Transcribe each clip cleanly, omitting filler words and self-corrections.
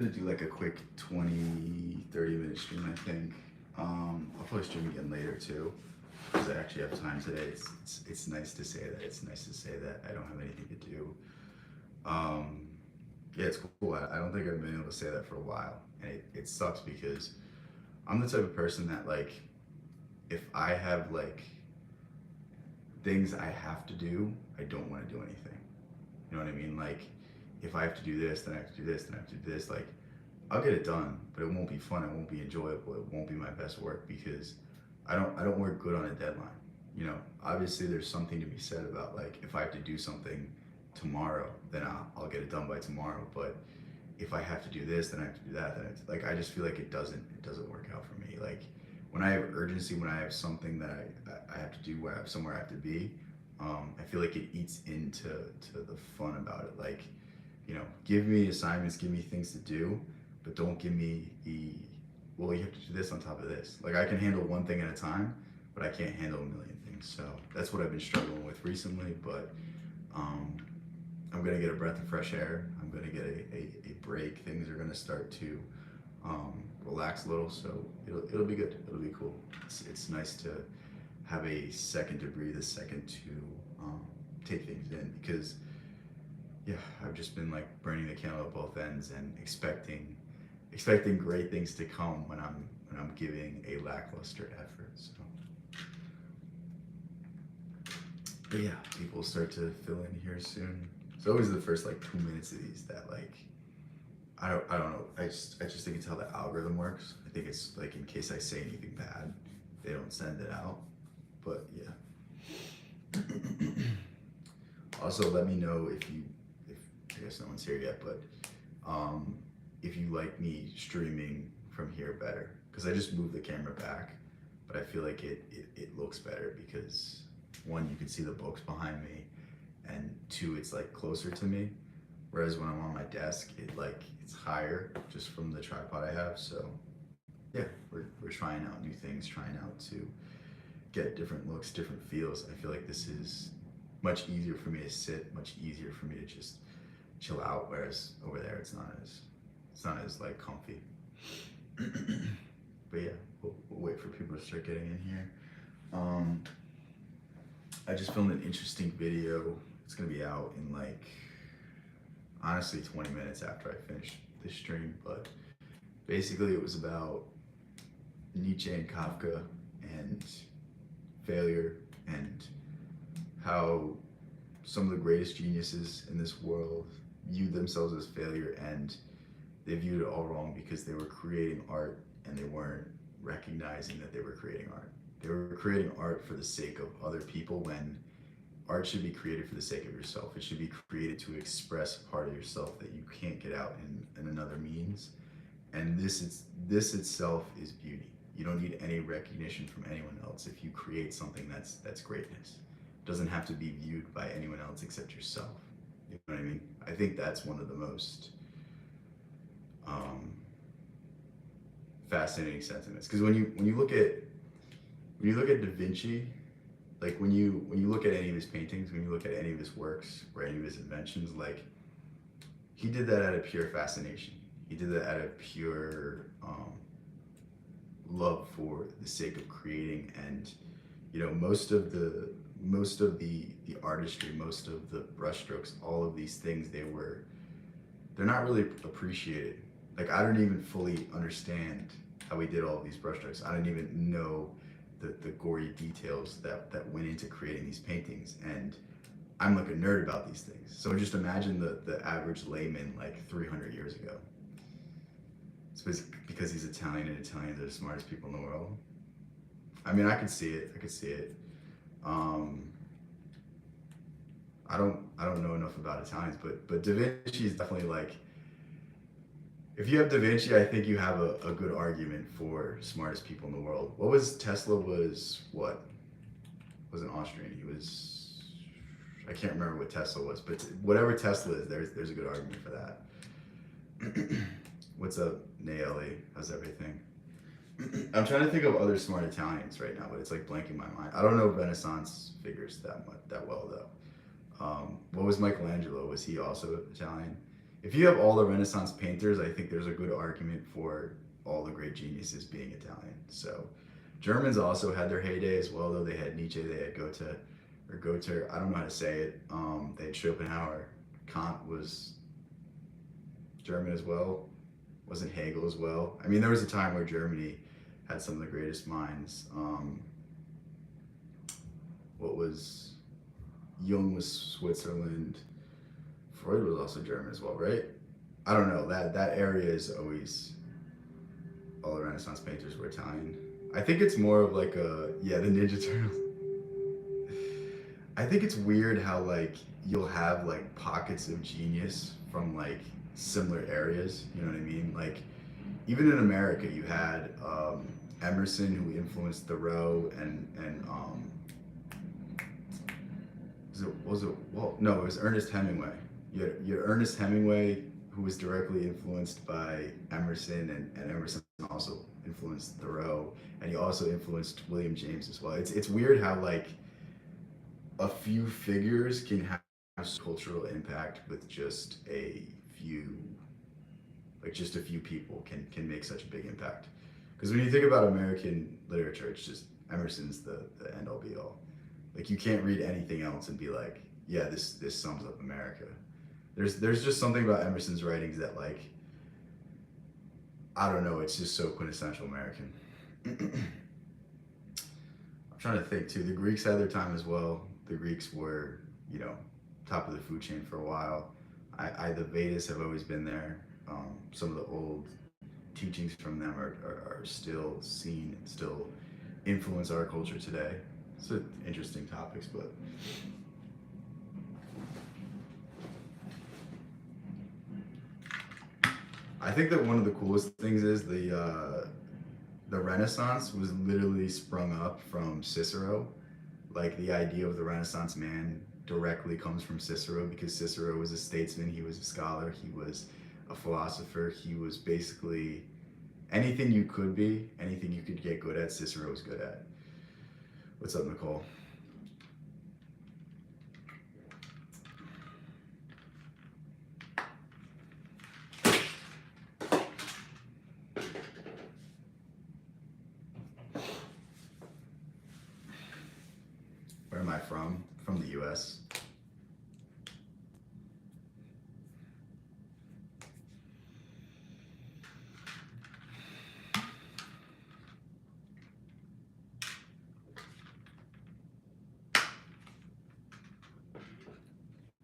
gonna do like a quick 20-30 minute stream, I think. I'll probably stream again later too, because I actually have time today. It's nice to say that. It's nice to say that I don't have anything to do. Um, yeah, it's cool. I don't think I've been able to say that for a while, and it sucks because I'm the type of person that like, if I have like things I have to do, I don't want to do anything. You know what I mean? Like, if I have to do this, then I have to do this, then I have to do this. Like, I'll get it done, but it won't be fun. It won't be enjoyable. It won't be my best work because I don't work good on a deadline. You know, obviously there's something to be said about like if I have to do something tomorrow, then I'll get it done by tomorrow. But if I have to do this, then I have to do that. Then it's like I just feel like it doesn't work out for me. Like when I have urgency, when I have something that I have to do, where I have somewhere I have to be, I feel like it eats into the fun about it. Like, you know, give me assignments, give me things to do, but don't give me well, you have to do this on top of this. Like I can handle one thing at a time, but I can't handle a million things. So that's what I've been struggling with recently. But um, I'm gonna get a breath of fresh air. I'm gonna get a break. Things are gonna start to relax a little. So it'll be good. It'll be cool. It's nice to have a second to breathe, a second to take things in because yeah, I've just been like burning the candle at both ends and expecting great things to come when I'm giving a lackluster effort. So, but yeah, people start to fill in here soon. It's always the first like 2 minutes of these that like I don't know. I just think it's how the algorithm works. I think it's like in case I say anything bad, they don't send it out. But yeah. Also, let me know if I guess no one's here yet, but if you like me streaming from here better, because I just moved the camera back, but I feel like it looks better because one, you can see the books behind me, and two, it's like closer to me. Whereas when I'm on my desk, it's higher just from the tripod I have. So yeah, we're trying out new things, trying out to get different looks, different feels. I feel like this is much easier for me to sit, much easier for me to just chill out, whereas over there it's not as like comfy. But yeah, we'll wait for people to start getting in here. I just filmed an interesting video. It's gonna be out in like honestly 20 minutes after I finish this stream, but basically it was about Nietzsche and Kafka and failure and how some of the greatest geniuses in this world viewed themselves as failure, and they viewed it all wrong because they were creating art and they weren't recognizing that they were creating art. They were creating art for the sake of other people when art should be created for the sake of yourself. It should be created to express a part of yourself that you can't get out in another means. And this itself is beauty. You don't need any recognition from anyone else if you create something that's greatness. It doesn't have to be viewed by anyone else except yourself. You know what I mean? I think that's one of the most fascinating sentiments. Because when you look at Da Vinci, like when you look at any of his paintings, when you look at any of his works or any of his inventions, like he did that out of pure fascination. He did that out of pure love for the sake of creating. And you know, most of the artistry, most of the brushstrokes, all of these things, they're not really appreciated. Like I don't even fully understand how he did all of these brushstrokes. I didn't even know the gory details that went into creating these paintings, and I'm like a nerd about these things. So just imagine the average layman like 300 years ago. It's because he's Italian, and Italians are the smartest people in the world. I mean, I could see it. I don't know enough about Italians, but Da Vinci is definitely like, if you have Da Vinci, I think you have a good argument for smartest people in the world. Tesla was an Austrian. I can't remember what Tesla was, but whatever Tesla is, there's a good argument for that. What's up, Naeli? How's everything? I'm trying to think of other smart Italians right now, but it's like blanking my mind. I don't know Renaissance figures that well though. What was Michelangelo? Was he also Italian? if you have all the Renaissance painters, I think there's a good argument for all the great geniuses being Italian. So Germans also had their heyday as well, though. They had Nietzsche, they had Goethe, or Goethe, I don't know how to say it. They had Schopenhauer. Kant was German as well. Wasn't Hegel as well? I mean, there was a time where Germany had some of the greatest minds. What was Jung was Switzerland. Freud was also German as well, right? I don't know. That area is always all the Renaissance painters were Italian. I think it's more of like a yeah, the Ninja Turtles. I think it's weird how like you'll have like pockets of genius from like similar areas. You know what I mean? Like even in America, you had Emerson who influenced Thoreau and was it well no it was Ernest Hemingway. You had Ernest Hemingway who was directly influenced by Emerson and Emerson also influenced Thoreau and he also influenced William James as well. It's weird how like a few figures can have cultural impact with just a few like just a few people can make such a big impact. Because when you think about American literature, it's just Emerson's the end all be all. Like you can't read anything else and be like, yeah, this sums up America. There's just something about Emerson's writings that like I don't know, it's just so quintessential American. I'm trying to think too. The Greeks had their time as well. The Greeks were, you know, top of the food chain for a while. The Vedas have always been there. Some of the old teachings from them are still seen and still influence our culture today. It's interesting topics, but I think that one of the coolest things is the Renaissance was literally sprung up from Cicero. Like the idea of the Renaissance man directly comes from Cicero because Cicero was a statesman, he was a scholar, he was a philosopher, he was basically anything you could be, anything you could get good at, Cicero was good at. What's up, Nicole? Where am I from? From the US.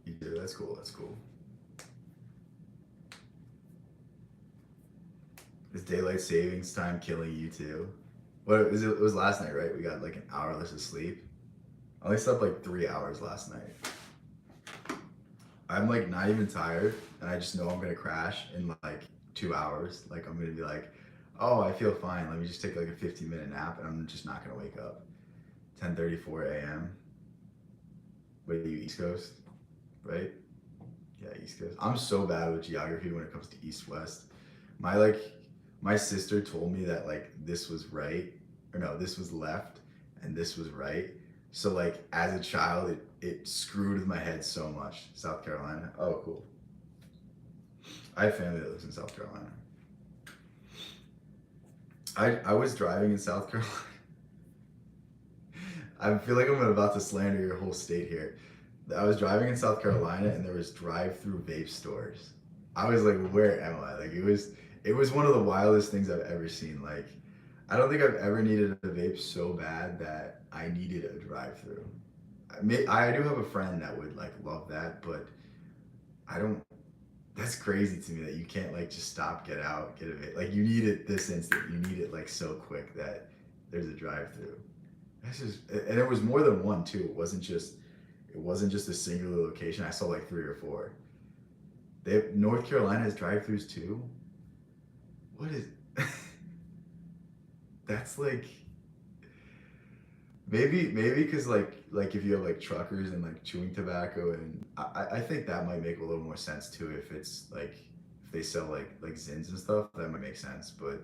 You do, that's cool, that's cool. Is daylight savings time killing you too? What was it? It was last night, right? We got like an hour less of sleep. I only slept like 3 hours last night. I'm like not even tired, and I just know I'm gonna crash in like 2 hours. Like I'm gonna be like, oh, I feel fine. Let me just take like a 15-minute nap, and I'm just not gonna wake up. 10:34 a.m. What are you, East Coast? Right? Yeah, East Coast. I'm so bad with geography when it comes to East West. My like my sister told me that like this was right or no, this was left and this was right. So like as a child it screwed with my head so much. South Carolina. Oh cool. I have family that lives in South Carolina. I was driving in South Carolina. I feel like I'm about to slander your whole state here. I was driving in South Carolina and there was drive-through vape stores. I was like, where am I? Like it was one of the wildest things I've ever seen. Like I don't think I've ever needed a vape so bad that I needed a drive-through. I do have a friend that would like love that, but I don't. That's crazy to me that you can't like just stop, get out, get a vape. Like you need it this instant. You need it like so quick that there's a drive-through. That's just, and it was more than one too. It wasn't just a singular location. I saw like three or four. North Carolina has drive-throughs too. What is? That's like maybe because like if you have like truckers and like chewing tobacco and I think that might make a little more sense too if it's like if they sell like zins and stuff that might make sense but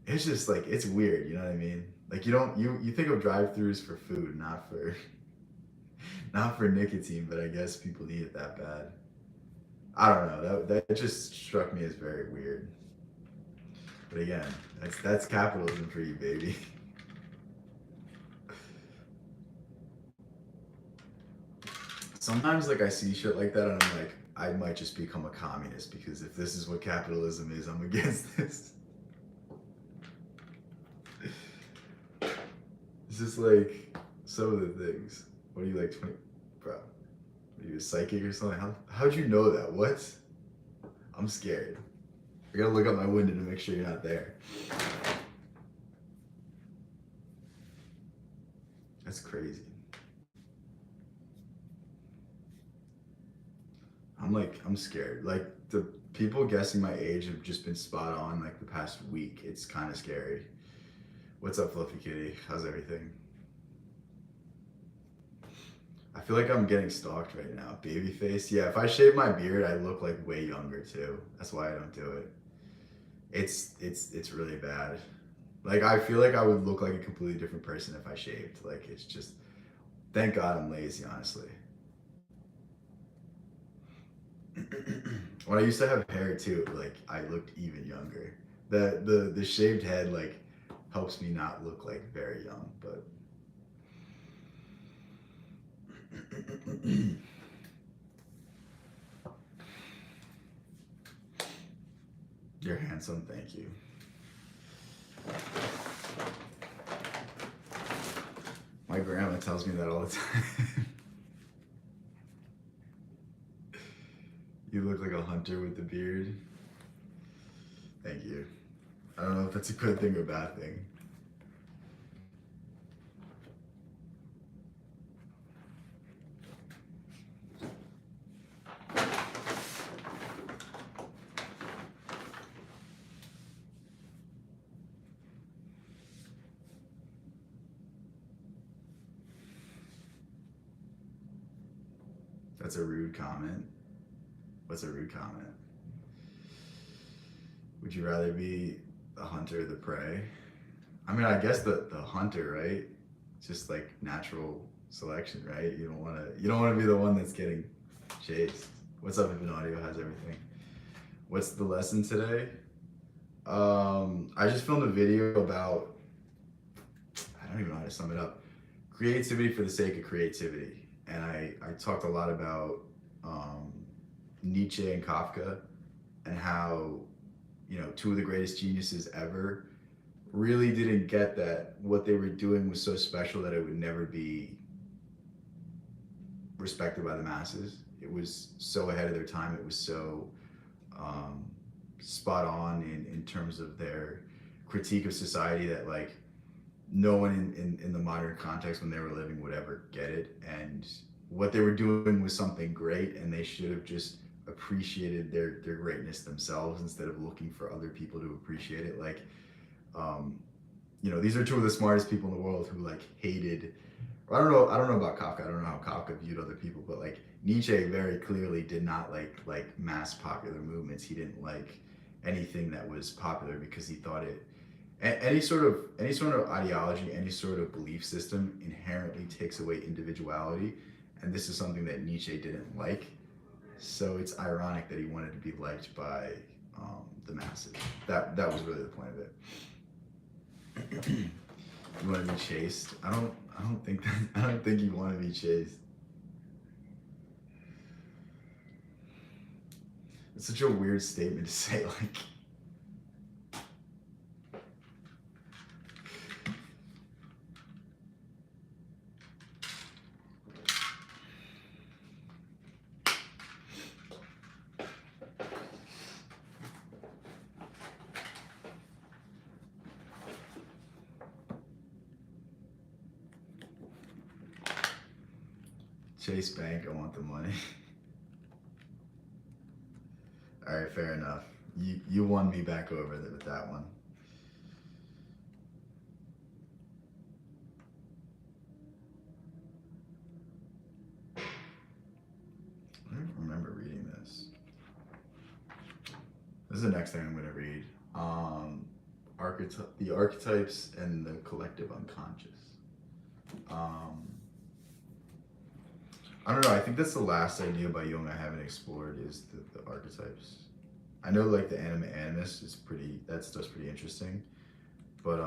it's just like it's weird, you know what I mean? Like you don't you think of drive-throughs for food, not for not for nicotine, but I guess people need it that bad. I don't know. That just struck me as very weird. But again, that's capitalism for you, baby. Sometimes like I see shit like that and I'm like, I might just become a communist because if this is what capitalism is, I'm against this. It's just like some of the things. What are you like 20, bro? Are you a psychic or something? How'd you know that? What? I'm scared. I gotta look out my window to make sure you're not there. That's crazy. I'm scared. Like the people guessing my age have just been spot on like the past week. It's kind of scary. What's up, Fluffy Kitty? How's everything? I feel like I'm getting stalked right now. Babyface. Yeah, if I shave my beard, I look like way younger too. That's why I don't do it. It's really bad. Like I feel like I would look like a completely different person if I shaved. Like it's just thank God I'm lazy, honestly. When I used to have hair too, like I looked even younger. The shaved head like helps me not look like very young, but you're handsome, thank you. My grandma tells me that all the time. You look like a hunter with a beard. Thank you. I don't know if that's a good thing or bad thing. That's a rude comment. What's a rude comment? Would you rather be the hunter or the prey? I mean, I guess the hunter, right? It's just like natural selection, right? You don't wanna be the one that's getting chased. What's up if an audio has everything? What's the lesson today? I just filmed a video about I don't even know how to sum it up. Creativity for the sake of creativity. And I talked a lot about um, Nietzsche and Kafka and how, you know, two of the greatest geniuses ever really didn't get that what they were doing was so special that it would never be respected by the masses. It was so ahead of their time. It was so um, spot on in terms of their critique of society that like no one in the modern context when they were living would ever get it. And what they were doing was something great and they should have just appreciated their greatness themselves instead of looking for other people to appreciate it. Like, you know, these are two of the smartest people in the world who like hated, I don't know about Kafka. I don't know how Kafka viewed other people, but like Nietzsche very clearly did not like mass popular movements. He didn't like anything that was popular because he thought it any sort of ideology, any sort of belief system inherently takes away individuality, and this is something that Nietzsche didn't like. So it's ironic that he wanted to be liked by the masses. That was really the point of it. You want to be chased? I don't think that. I don't think you want to be chased. It's such a weird statement to say. Like, Chase Bank, I want the money. All right, fair enough. You won me back over with that one. I don't remember reading this. This is the next thing I'm going to read. The archetypes and the collective unconscious. Um, I don't know. I think that's the last idea by Jung I haven't explored is the archetypes. I know like the anima animus is pretty. That stuff's pretty interesting, but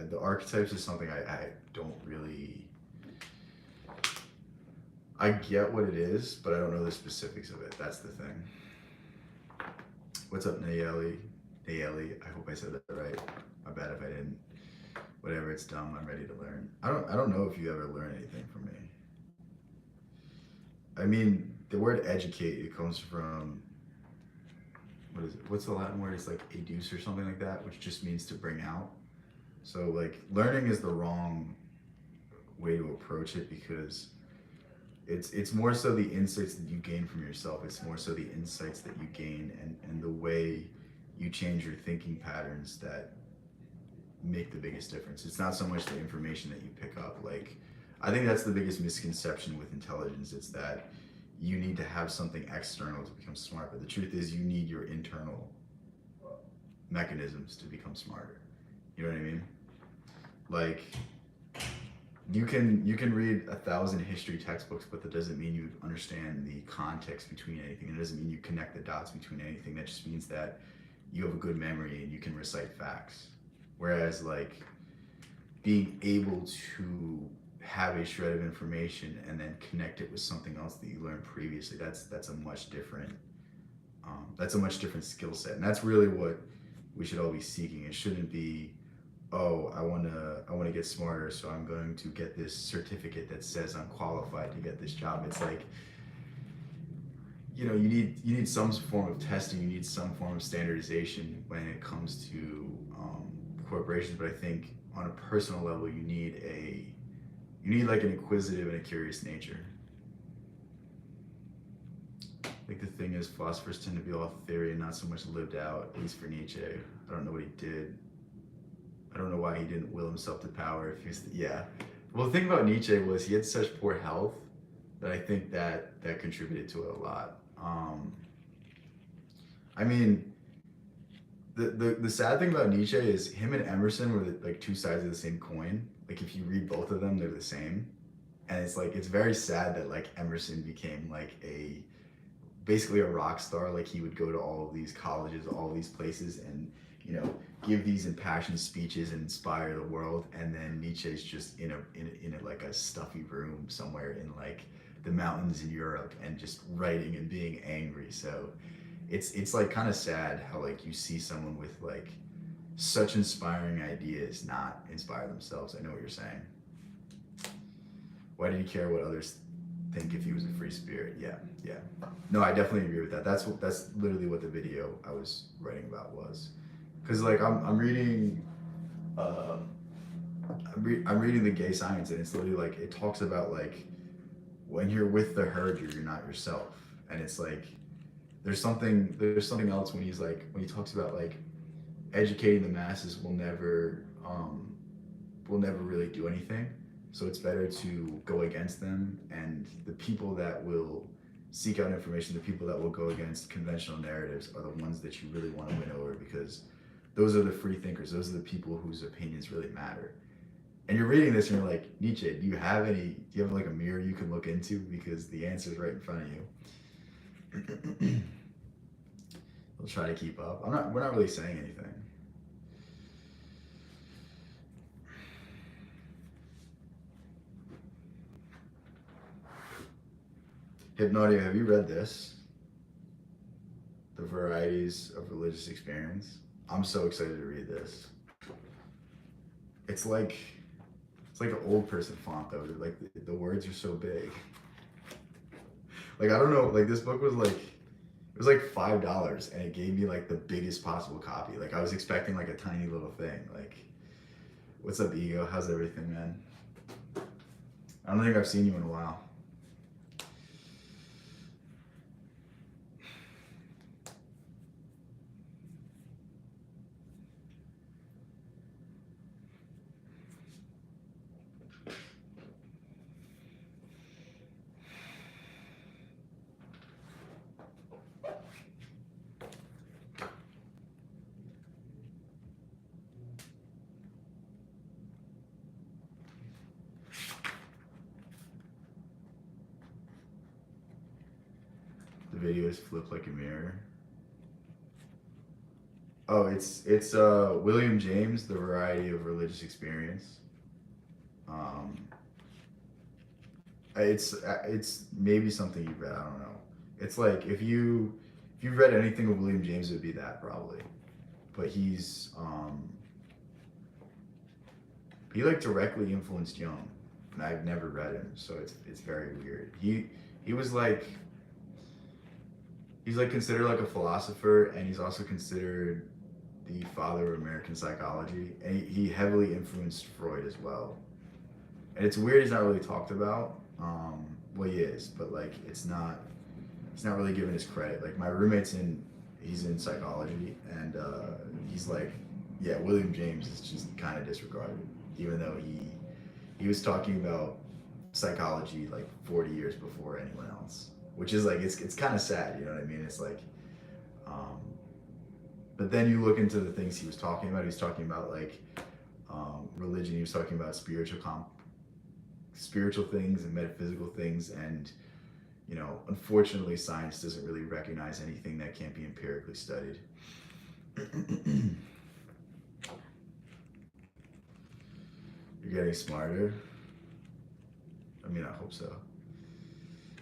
the archetypes is something I don't really. I get what it is, but I don't know the specifics of it. That's the thing. What's up, Nayeli? Nayeli, I hope I said that right. My bad if I didn't. Whatever, it's dumb. I'm ready to learn. I don't know if you ever learn anything from me. I mean, the word educate, it comes from, what is it? What's the Latin word? It's like educe or something like that, which just means to bring out. So like learning is the wrong way to approach it because it's more so the insights that you gain from yourself. It's more so the insights that you gain and the way you change your thinking patterns that make the biggest difference. It's not so much the information that you pick up. Like, I think that's the biggest misconception with intelligence. It's that you need to have something external to become smart. But the truth is you need your internal mechanisms to become smarter. You know what I mean? Like, you can read 1,000 history textbooks, but that doesn't mean you understand the context between anything. It doesn't mean you connect the dots between anything. That just means that you have a good memory and you can recite facts. Whereas like being able to have a shred of information and then connect it with something else that you learned previously, that's a much different skill set. And that's really what we should all be seeking. It shouldn't be, oh, I wanna get smarter, so I'm going to get this certificate that says I'm qualified to get this job. It's like, you know, you need some form of testing, you need some form of standardization when it comes to corporations. But I think on a personal level, you need like an inquisitive and a curious nature. I think the thing is, philosophers tend to be all theory and not so much lived out, at least for Nietzsche. I don't know what he did. I don't know why he didn't will himself to power. If he's, yeah. Well, the thing about Nietzsche was he had such poor health that I think that contributed to it a lot. I mean, the sad thing about Nietzsche is him and Emerson were like two sides of the same coin. Like if you read both of them, they're the same. And it's like, it's very sad that like Emerson became like basically a rock star. Like he would go to all of these colleges, all of these places and, you know, give these impassioned speeches and inspire the world. And then Nietzsche's just in a like a stuffy room somewhere in like the mountains in Europe and just writing and being angry. So it's like kind of sad how like you see someone with like such inspiring ideas not inspire themselves. I know what you're saying. Why did he care what others think if he was a free spirit? Yeah. No, I definitely agree with that. That's literally what the video I was writing about was. Because like I'm reading I'm reading the Gay Science, and it's literally like it talks about like when you're with the herd, you're not yourself. And it's like there's something else when he talks about like educating the masses will never really do anything. So it's better to go against them, and the people that will seek out information, the people that will go against conventional narratives are the ones that you really want to win over, because those are the free thinkers. Those are the people whose opinions really matter. And you're reading this and you're like, Nietzsche, do you have like a mirror you can look into? Because the answer is right in front of you. We'll try to keep up. We're not really saying anything. Hypnodia, have you read this? The Varieties of Religious Experience. I'm so excited to read this. It's like an old person font though. Like the words are so big. Like I don't know. Like this book was like $5, and it gave me like the biggest possible copy. Like I was expecting like a tiny little thing. Like, what's up, Ego? How's everything, man? I don't think I've seen you in a while. videos flip like a mirror. Oh, it's William James, The Variety of Religious Experience. Um, it's maybe something you've read. I don't know. It's like if you've read anything of William James, it would be that probably. But he like directly influenced Jung, and I've never read him, so it's very weird. He was like he's like considered like a philosopher, and he's also considered the father of American psychology, and he heavily influenced Freud as well. And it's weird he's not really talked about. Well, he is, but like he's not really given his credit. Like my roommate's he's in psychology, and he's like, yeah, William James is just kind of disregarded, even though he was talking about psychology like 40 years before anyone else, which is like it's kind of sad, you know what I mean? It's like, um, but then you look into the things he was talking about. He was talking about like religion. He was talking about spiritual things and metaphysical things, and you know, unfortunately, science doesn't really recognize anything that can't be empirically studied. You're getting smarter. I mean, I hope so.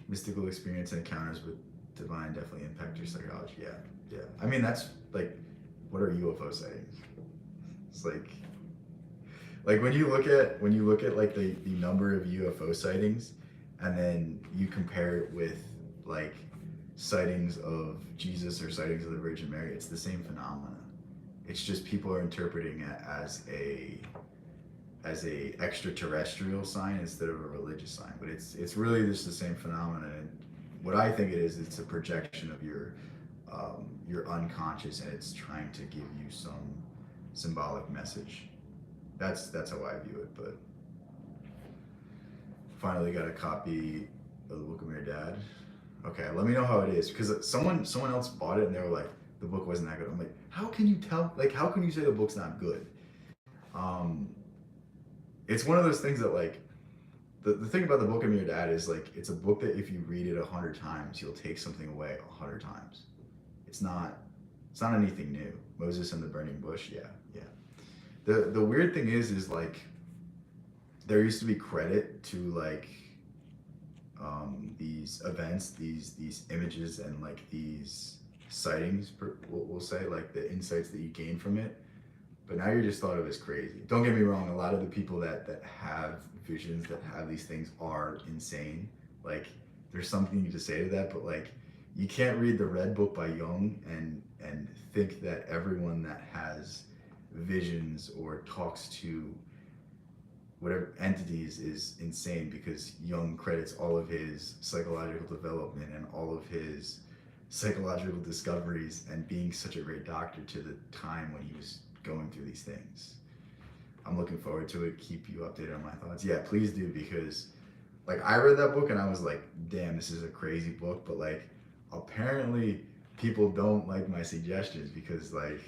Mystical experience and encounters with divine definitely impact your psychology. Yeah, yeah. I mean, that's like, what are UFO sightings? It's like when you look at like the number of UFO sightings, and then you compare it with like sightings of Jesus or sightings of the Virgin Mary, it's the same phenomena. It's just people are interpreting it as a extraterrestrial sign instead of a religious sign, but it's really just the same phenomenon. And what I think it is, it's a projection of your unconscious, and it's trying to give you some symbolic message. That's how I view it. But finally got a copy of the Book of Your Dad. Okay, let me know how it is, because someone else bought it and they were like, the book wasn't that good. I'm like, how can you tell? Like, how can you say the book's not good? It's one of those things that like the thing about the Book of Your Dad is like it's a book that if you read it 100 times, you'll take something away 100 times. It's not anything new. Moses and the Burning Bush, yeah, yeah. The weird thing is like there used to be credit to like these events, these images, and like these sightings. We'll say like the insights that you gain from it. But now you're just thought of as crazy. Don't get me wrong. A lot of the people that have visions, that have these things, are insane. Like there's something to say to that, but like you can't read the Red Book by Jung and think that everyone that has visions or talks to whatever entities is insane, because Jung credits all of his psychological development and all of his psychological discoveries and being such a great doctor to the time when he was going through these things. I'm looking forward to it. Keep you updated on my thoughts. Yeah, please do, because like I read that book and I was like, damn, this is a crazy book, but like apparently people don't like my suggestions, because like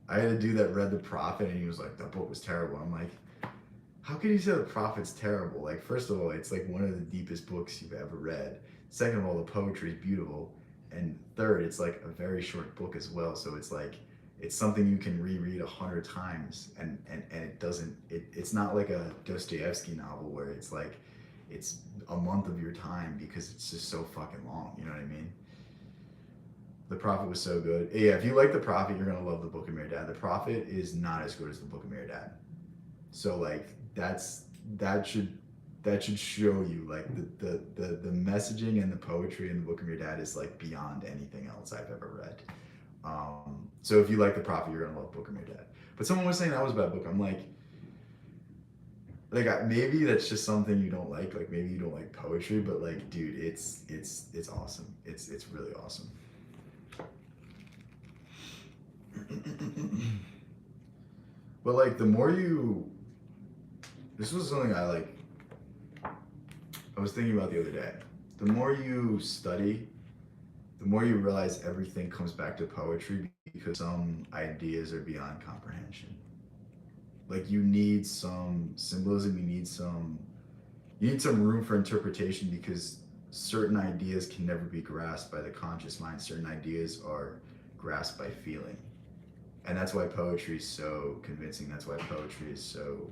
I had a dude that read The Prophet and he was like, that book was terrible. I'm like, how can you say The Prophet's terrible? Like, first of all, it's like one of the deepest books you've ever read. Second of all, the poetry is beautiful. And third, it's like a very short book as well. So it's like, it's something you can reread 100 times, and it doesn't, it's not like a Dostoevsky novel where it's like, it's a month of your time because it's just so fucking long. You know what I mean? The Prophet was so good. Yeah, if you like The Prophet, you're gonna love the Book of Your Dad. The Prophet is not as good as the Book of Your Dad. So like that should show you like the messaging and the poetry in the Book of Your Dad is like beyond anything else I've ever read. So if you like The Prophet, you're gonna love Book of Your Dad. But someone was saying that was a bad book. I'm like maybe that's just something you don't like. Like maybe you don't like poetry, but like, dude, it's awesome. It's really awesome. But like this was something I was thinking about the other day. The more you study, the more you realize everything comes back to poetry, because some ideas are beyond comprehension. Like you need some symbolism, you need some room for interpretation, because certain ideas can never be grasped by the conscious mind. Certain ideas are grasped by feeling. And that's why poetry is so convincing. That's why poetry is so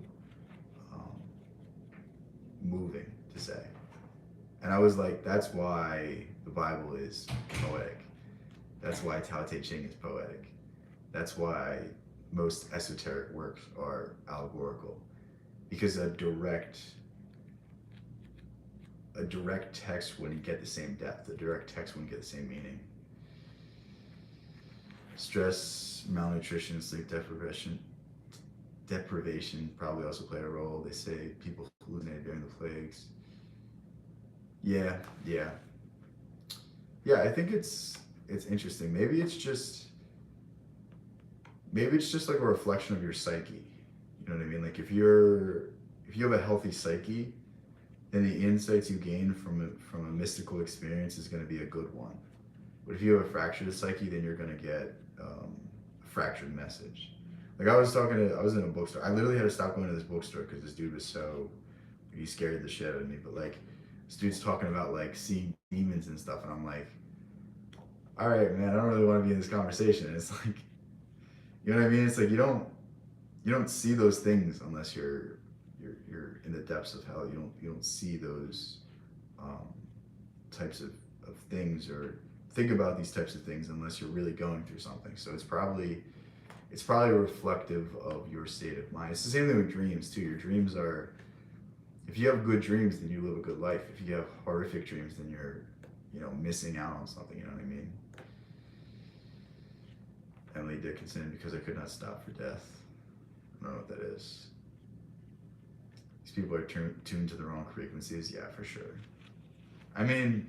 um, moving to say. And I was like, that's why the Bible is poetic. That's why Tao Te Ching is poetic. That's why most esoteric works are allegorical. Because a direct text wouldn't get the same depth. A direct text wouldn't get the same meaning. Stress, malnutrition, sleep deprivation probably also play a role. They say people hallucinate during the plagues. Yeah. I think it's interesting. Maybe it's just like a reflection of your psyche. You know what I mean? Like if you have a healthy psyche, then the insights you gain from a mystical experience is going to be a good one. But if you have a fractured psyche, then you're going to get a fractured message. Like I was in a bookstore. I literally had to stop going to this bookstore because this dude was he scared the shit out of me. But like, this dude's talking about like seeing demons and stuff, and I'm like, all right, man, I don't really want to be in this conversation. And it's like, you know what I mean? It's like you don't see those things unless you're in the depths of hell. You don't see those types of things or think about these types of things unless you're really going through something. So it's probably reflective of your state of mind. It's the same thing with dreams too. Your dreams are, if you have good dreams, then you live a good life. If you have horrific dreams, then you're, missing out on something. You know what I mean? Emily Dickinson, because I could not stop for death. I don't know what that is. These people are tuned to the wrong frequencies. Yeah, for sure. I mean,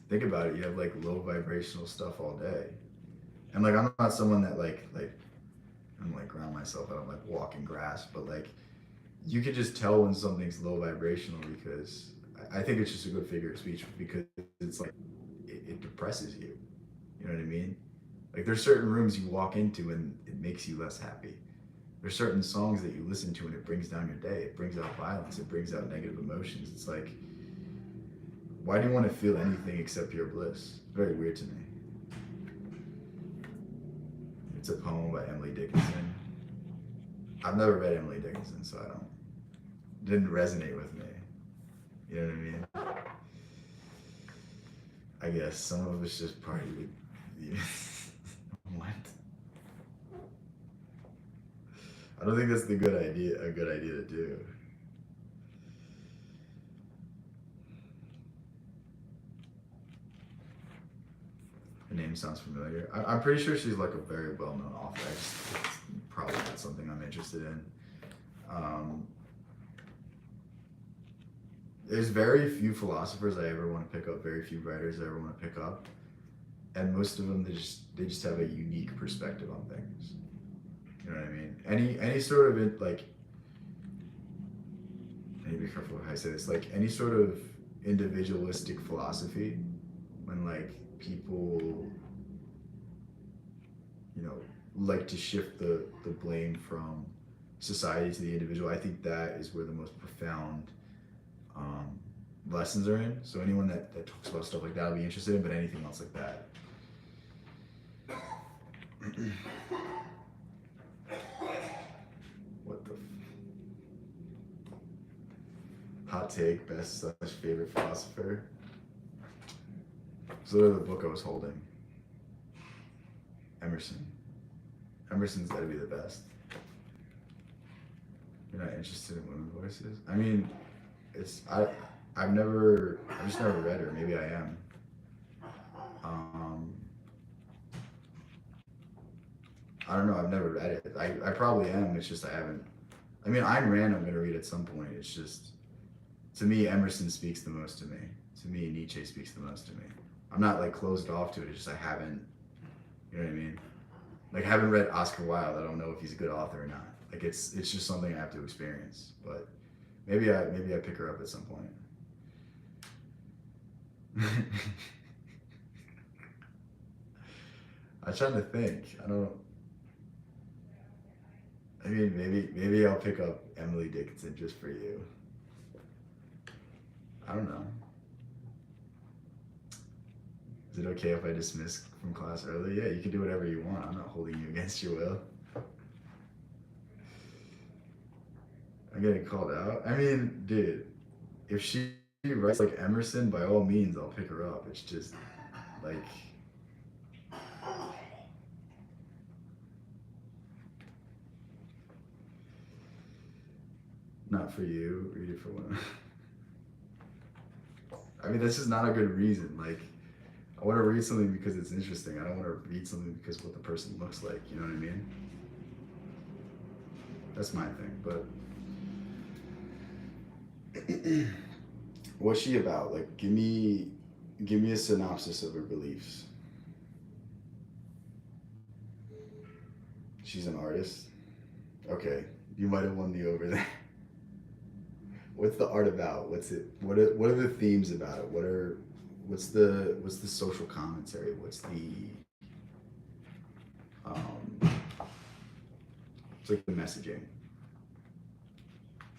think about it. You have like low vibrational stuff all day, and like I'm not someone that like I'm like ground myself. I don't like walk in grass, but like you can just tell when something's low vibrational because I think it's just a good figure of speech because it's like it depresses you. You know what I mean? Like there's certain rooms you walk into and it makes you less happy. There's certain songs that you listen to and it brings down your day. It brings out violence. It brings out negative emotions. It's like, why do you want to feel anything except your bliss? It's very weird to me. It's a poem by Emily Dickinson. I've never read Emily Dickinson, so didn't resonate with me. You know what I mean? I guess some of us just party with you. What? I don't think that's a good idea to do. Her name sounds familiar. I'm pretty sure she's like a very well-known author. It's probably not something I'm interested in. There's very few philosophers I ever want to pick up, very few writers I ever want to pick up. And most of them, they just have a unique perspective on things. You know what I mean? Any sort of like, I need to be careful how I say this, like any sort of individualistic philosophy, when like people, like to shift the blame from society to the individual, I think that is where the most profound lessons are in. So anyone that talks about stuff like that I'll be interested in, but anything else like that. What the hot take, best / favorite philosopher? It's literally the book I was holding. Emerson. Emerson's gotta be the best. You're not interested in women's voices? I mean, I've just never read her. Maybe I am. I don't know. I've never read it. I probably am. It's just I haven't. I mean, Ayn Rand I'm going to read at some point. It's just, to me, Emerson speaks the most to me. To me, Nietzsche speaks the most to me. I'm not like closed off to it. It's just I haven't, you know what I mean? Like I haven't read Oscar Wilde. I don't know if he's a good author or not. Like it's just something I have to experience. But maybe I pick her up at some point. I'm trying to think. I mean, maybe I'll pick up Emily Dickinson just for you. I don't know. Is it okay if I dismiss from class early? Yeah, you can do whatever you want. I'm not holding you against your will. I'm getting called out. I mean, dude, if she writes like Emerson, by all means, I'll pick her up. It's just like not for you. Read it for one. I mean, this is not a good reason. Like, I want to read something because it's interesting. I don't want to read something because of what the person looks like. You know what I mean? That's my thing. But what's she about? Like, give me a synopsis of her beliefs. She's an artist. Okay, you might have won me over there. What's the art about? What's it? What are the themes about it? What's the social commentary? What's the um, it's like the messaging.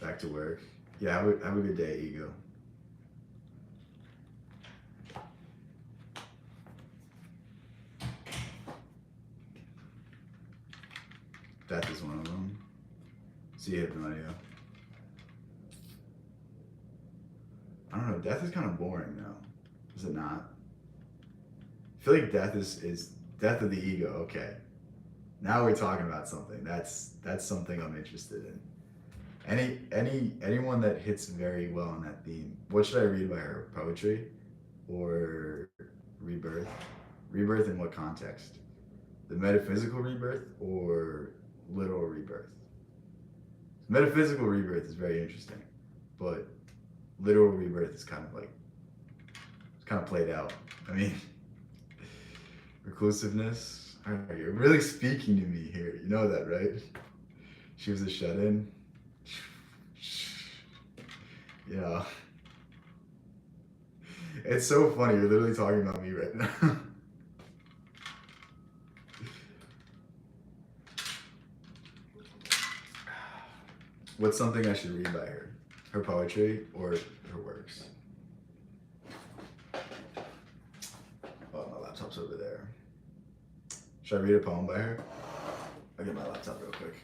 Back to work. Yeah, have a good day, ego. Death is one of them. See, you have no idea. I don't know. Death is kind of boring though. Is it not? I feel like death is death of the ego. Okay, now we're talking about something. That's something I'm interested in. Anyone that hits very well on that theme. What should I read by her? Poetry or rebirth? Rebirth in what context? The metaphysical rebirth or literal rebirth? Metaphysical rebirth is very interesting, but literal rebirth is kind of like it's kind of played out. I mean, reclusiveness. You're really speaking to me here. You know that, right? She was a shut-in. Yeah. It's so funny. You're literally talking about me right now. What's something I should read by her? Her poetry or her works? Oh, my laptop's over there. Should I read a poem by her? I'll get my laptop real quick.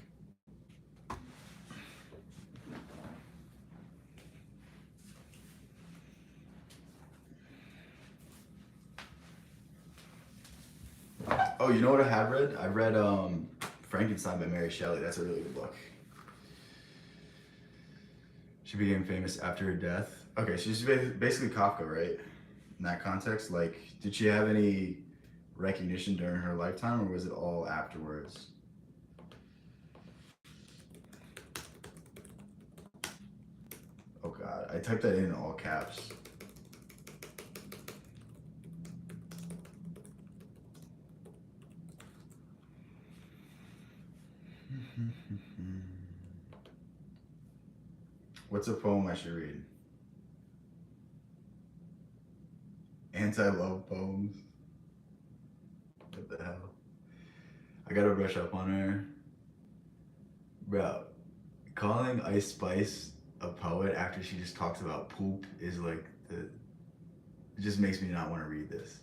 Oh, you know what I have read? I read Frankenstein by Mary Shelley. That's a really good book. She became famous after her death. Okay, she's basically Kafka, right? In that context, like, did she have any recognition during her lifetime, or was it all afterwards? Oh God, I typed that in all caps. What's a poem I should read? Anti-love poems. What the hell? I gotta brush up on her. Bro, calling Ice Spice a poet after she just talks about poop is like it just makes me not want to read this.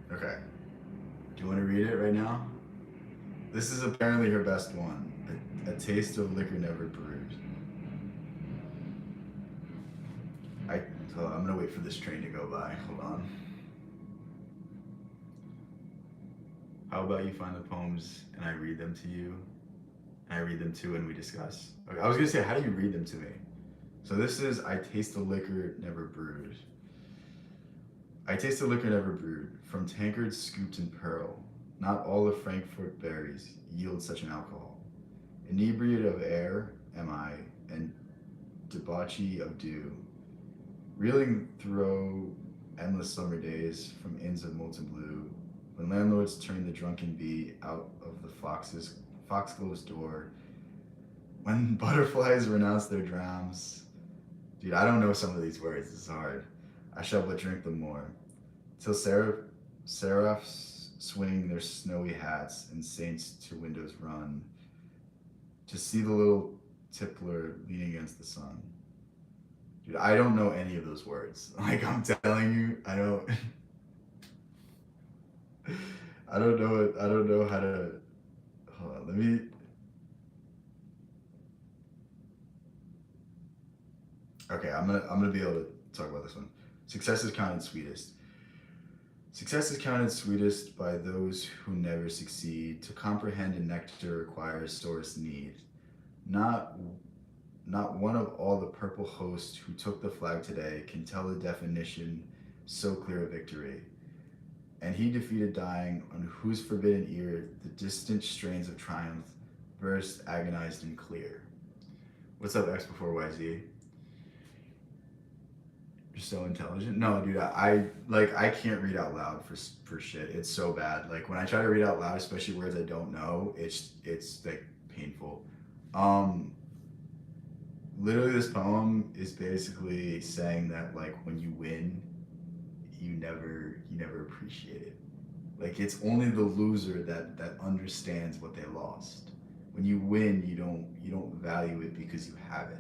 Okay. Do you want to read it right now? This is apparently her best one. A taste of liquor never brewed. I'm gonna wait for this train to go by. Hold on. How about you find the poems and I read them to you, and I read them too, and we discuss. Okay, I was gonna say, how do you read them to me? So this is I taste the liquor never brewed. I taste the liquor never brewed, from tankards scooped in pearl. Not all the Frankfurt berries yield such an alcohol. Inebriate of air am I, and debauchee of dew. Reeling through endless summer days from inns of molten blue, when landlords turn the drunken bee out of the foxglove's door, when butterflies renounce their drams. Dude, I don't know some of these words. It's hard. I shall but drink them more. Till seraphs swing their snowy hats and saints to windows run to see the little tippler leaning against the sun. Dude, I don't know any of those words. Like I'm telling you, I don't. I don't know it. I don't know how to. Hold on, let me. Okay, I'm gonna be able to talk about this one. Success is counted sweetest. Success is counted sweetest by those who never succeed. To comprehend a nectar requires sorest need. Not not one of all the purple host who took the flag today can tell the definition so clear a victory. And he defeated dying on whose forbidden ear the distant strains of triumph burst agonized and clear. What's up, X before YZ? You're so intelligent. No, dude, I can't read out loud for shit. It's so bad. Like when I try to read out loud, especially words I don't know, it's like painful. Um, Literally, this poem is basically saying that like when you win, you never appreciate it. Like it's only the loser that understands what they lost. When you win, you don't value it because you have it,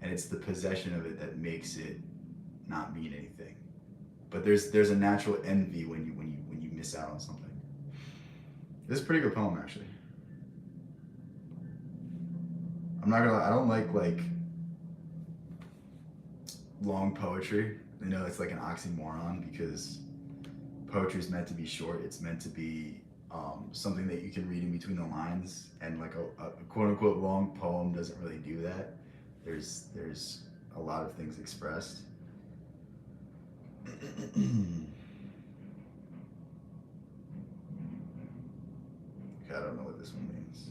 and it's the possession of it that makes it not mean anything. But there's a natural envy when you miss out on something. This is a pretty good poem actually. I'm not gonna lie, I don't like long poetry. You know, it's like an oxymoron because poetry is meant to be short. It's meant to be something that you can read in between the lines, and like a quote unquote long poem doesn't really do that. There's a lot of things expressed. Okay, I don't know what this one means.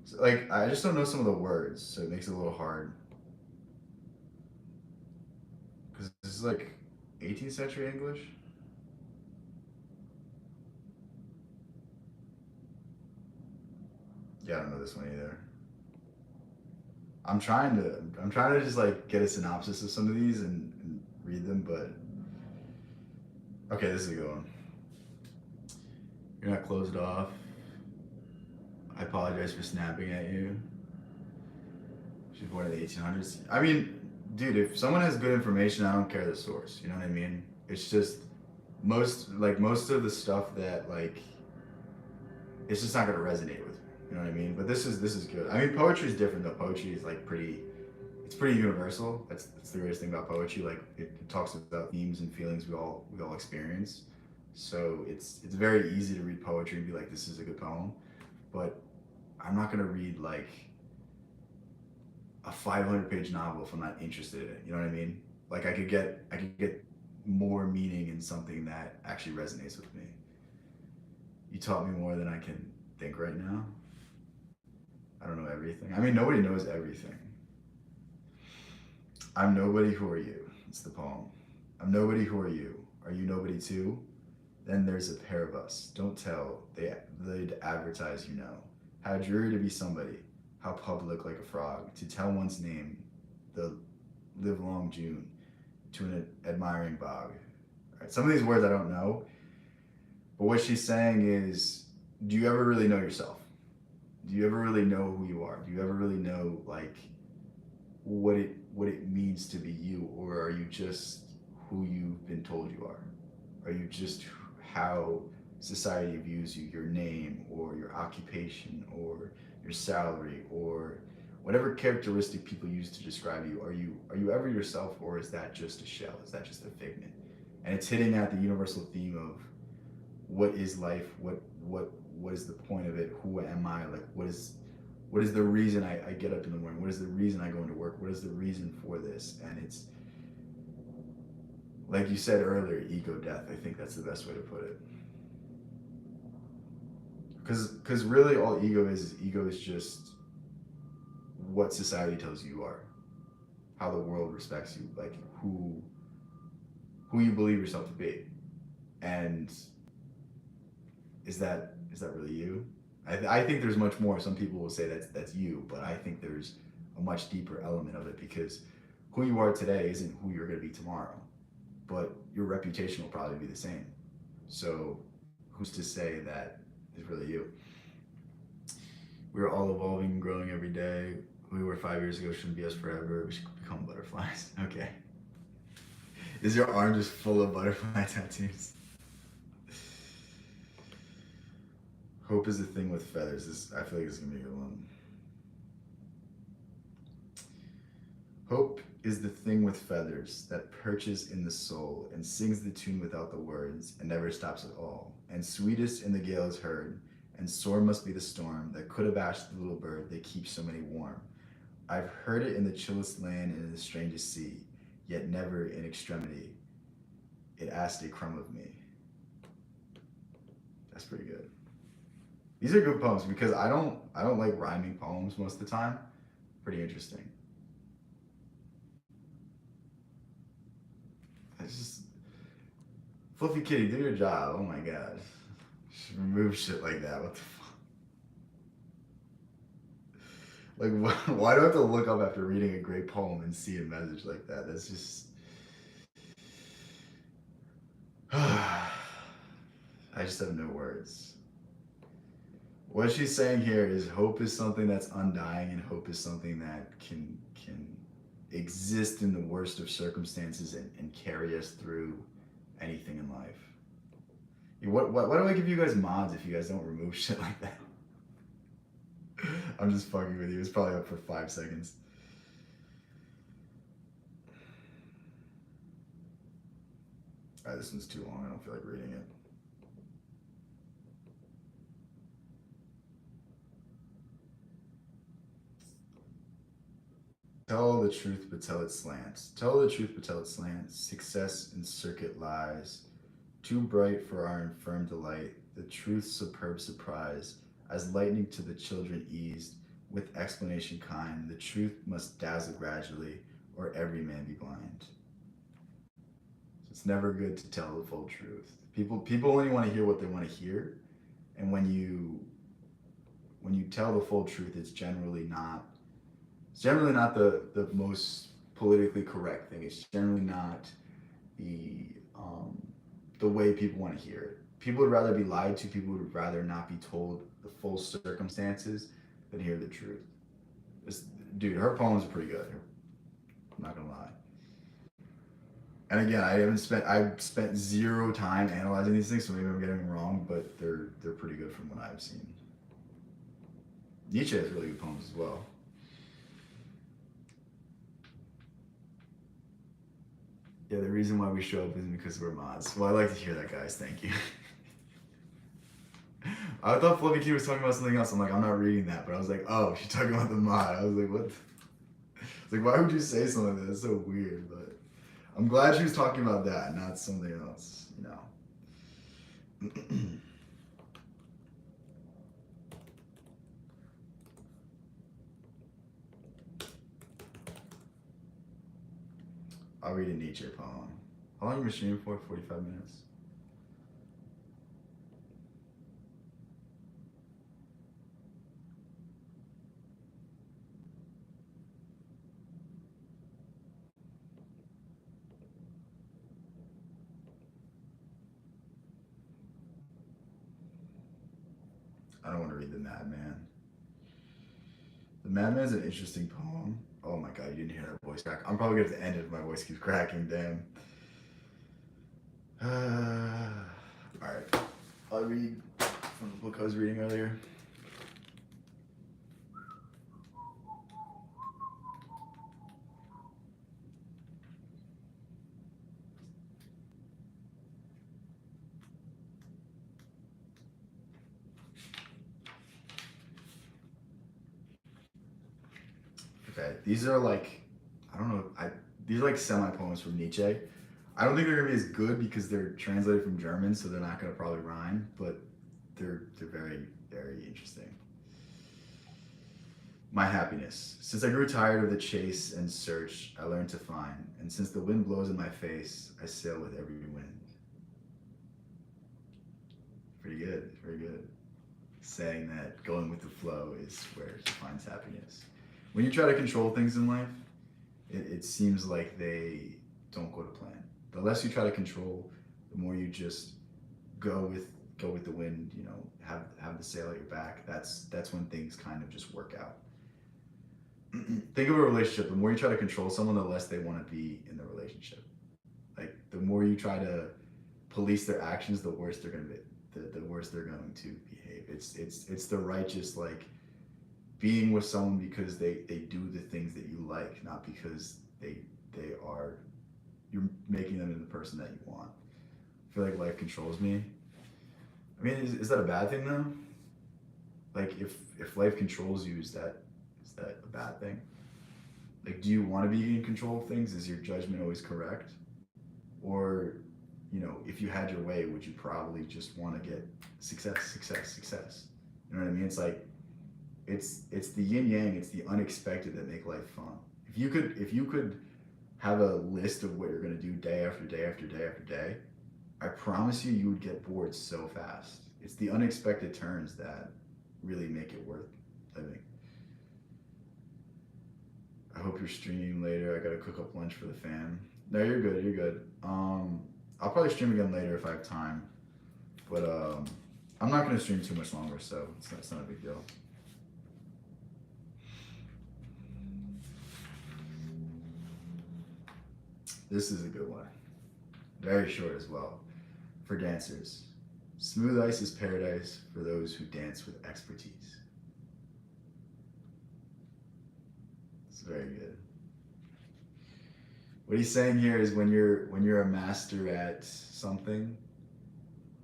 So, like, I just don't know some of the words, so it makes it a little hard. Because this is like 18th century English. Yeah, I don't know this one either. I'm trying to just like get a synopsis of some of these and read them, but okay, this is a good one. You're not closed off. I apologize for snapping at you. She's born in the 1800s. I mean, dude, if someone has good information, I don't care the source. You know what I mean? It's just most of the stuff that like it's just not gonna resonate with me. You know what I mean? But this is good. I mean, poetry is different though. Poetry is like it's pretty universal. That's the greatest thing about poetry. Like it talks about themes and feelings we all experience. So it's very easy to read poetry and be like, this is a good poem. But I'm not gonna read like a 500-page novel if I'm not interested in it. You know what I mean? Like I could get more meaning in something that actually resonates with me. You taught me more than I can think right now. I don't know everything. I mean, nobody knows everything. I'm nobody, who are you? It's the poem. I'm nobody, who are you? Are you nobody too? Then there's a pair of us. Don't tell. They'd advertise, you know. How dreary to be somebody. How public like a frog. To tell one's name, the livelong June, to an admiring bog. Right. Some of these words I don't know, but what she's saying is, do you ever really know yourself? Do you ever really know who you are? Do you ever really know like what it means to be you, or are you just who you've been told you are? Are you just how society views you, your name or your occupation or your salary or whatever characteristic people use to describe you? Are you ever yourself, or is that just a shell? Is that just a figment? And it's hitting at the universal theme of what is life? What is the point of it? Who am I? Like what is the reason I get up in the morning? What is the reason I go into work? What is the reason for this? And it's like you said earlier, ego death. I think that's the best way to put it. Because really all ego is just what society tells you are, how the world respects you, like who you believe yourself to be. And is that really you? I think there's much more. Some people will say that's you, but I think there's a much deeper element of it, because who you are today isn't who you're going to be tomorrow. but your reputation will probably be the same. So who's to say that is really you? We're all evolving and growing every day. Who we were 5 years ago shouldn't be us forever. We should become butterflies. Okay. Is your arm just full of butterfly tattoos? Hope is the thing with feathers. I feel like this is gonna be a good one. Hope is the thing with feathers that perches in the soul and sings the tune without the words and never stops at all. And sweetest in the gale is heard, and sore must be the storm that could have asked the little bird that keeps so many warm. I've heard it in the chillest land and in the strangest sea, yet never in extremity it asked a crumb of me. That's pretty good. These are good poems because I don't like rhyming poems most of the time. Pretty interesting. It's just Fluffy Kitty, do your job. Oh my god. Just remove shit like that. What the fuck? Like, why do I have to look up after reading a great poem and see a message like that? That's just. I just have no words. What she's saying here is hope is something that's undying, and hope is something that can exist in the worst of circumstances and carry us through anything in life. Why do I give you guys mods if you guys don't remove shit like that? I'm just fucking with you. It's probably up for 5 seconds. Alright, this one's too long. I don't feel like reading it. Tell the truth, but tell it slants. Tell the truth, but tell it slants. Success in circuit lies. Too bright for our infirm delight. The truth's superb surprise. As lightning to the children eased, with explanation kind, the truth must dazzle gradually, or every man be blind. So it's never good to tell the full truth. People only want to hear what they want to hear, and when you tell the full truth, it's generally not the most politically correct thing. It's generally not the way people want to hear it. People would rather be lied to. People would rather not be told the full circumstances than hear the truth. Dude, her poems are pretty good. I'm not gonna lie. And again, I've spent zero time analyzing these things, so maybe I'm getting them wrong, but they're pretty good from what I've seen. Nietzsche has really good poems as well. Yeah, the reason why we show up isn't because we're mods. Well, I like to hear that, guys. Thank you. I thought Fluffy Kitty was talking about something else. I'm like, I'm not reading that. But I was like, oh, she's talking about the mod. I was like, what? It's like, why would you say something like that? It's so weird. But I'm glad she was talking about that, not something else, you know. I'll read a Nietzsche poem. How long are you streaming for? 45 minutes? I don't want to read The Madman. The Madman is an interesting poem. Oh my god, you didn't hear that voice crack. I'm probably going to end it if my voice keeps cracking, damn. Alright, I'll read from the book I was reading earlier. Okay, these are like, I don't know, these are like semi-poems from Nietzsche. I don't think they're gonna be as good because they're translated from German, so they're not gonna probably rhyme, but they're very, very interesting. My happiness. Since I grew tired of the chase and search, I learned to find, and since the wind blows in my face, I sail with every wind. Pretty good, very good. Saying that going with the flow is where he finds happiness. When you try to control things in life, it seems like they don't go to plan. The less you try to control, the more you just go with the wind. You know, have the sail at your back. That's when things kind of just work out. Think of a relationship. The more you try to control someone, the less they want to be in the relationship. Like the more you try to police their actions, the worse they're going to be. The worse they're going to behave. It's the righteous, like, being with someone because they do the things that you like, not because they are, you're making them into the person that you want. I feel like life controls me. I mean, is that a bad thing though? Like if life controls you, is that a bad thing? Like, do you want to be in control of things? Is your judgment always correct? Or, you know, if you had your way, would you probably just want to get success, success, success? You know what I mean? It's like it's the yin yang, it's the unexpected that make life fun. If you could have a list of what you're gonna do day after day after day after day, I promise you would get bored so fast. It's the unexpected turns that really make it worth living. I hope you're streaming later. I gotta cook up lunch for the fam. No, you're good. You're good. I'll probably stream again later if I have time, but I'm not gonna stream too much longer, so it's not a big deal. This is a good one. Very short as well. For dancers, smooth ice is paradise for those who dance with expertise. It's very good. What he's saying here is when you're a master at something,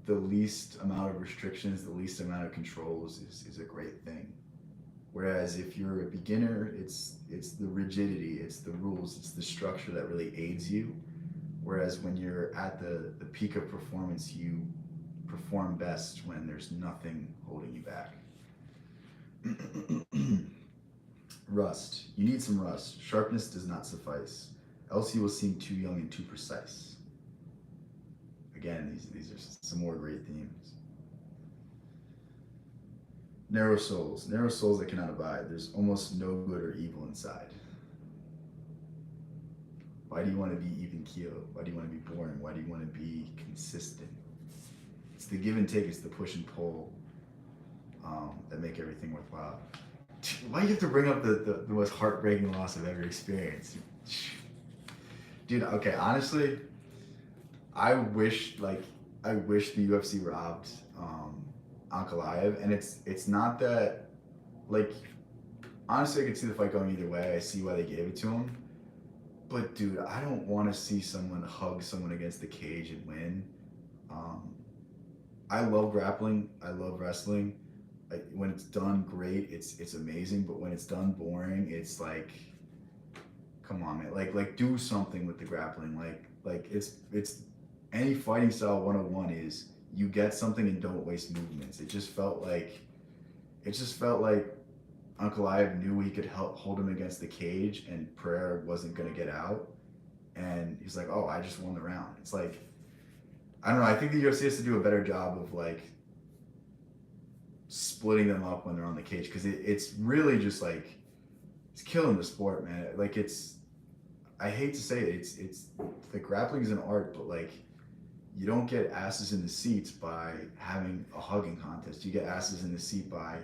the least amount of restrictions, the least amount of controls is a great thing. Whereas if you're a beginner, it's the rigidity, it's the rules, it's the structure that really aids you. Whereas when you're at the peak of performance, you perform best when there's nothing holding you back. Rust. You need some rust. Sharpness does not suffice, else you will seem too young and too precise. Again, these are some more great themes. Narrow souls that cannot abide. There's almost no good or evil inside. Why do you want to be even keeled? Why do you want to be boring? Why do you want to be consistent? It's the give and take, it's the push and pull that make everything worthwhile. Why do you have to bring up the most heartbreaking loss I've ever experienced? Dude, okay, honestly, I wish the UFC robbed Ankalaev, and it's not that, like, honestly I could see the fight going either way. I see why they gave it to him, but dude, I don't want to see someone hug someone against the cage and win. I love grappling, I love wrestling. When it's done great, it's amazing, but when it's done boring, it's like, come on, man, like do something with the grappling. Like it's any fighting style 101 is you get something and don't waste movements. It just felt like Ankalaev knew he could hold him against the cage and Pereira wasn't going to get out, and he's like, oh, I just won the round. It's like, I don't know, I think the UFC has to do a better job of like splitting them up when they're on the cage, because it's really just like, it's killing the sport, man. Like, I hate to say it, it's the grappling is an art, but like, you don't get asses in the seats by having a hugging contest. You get asses in the seat by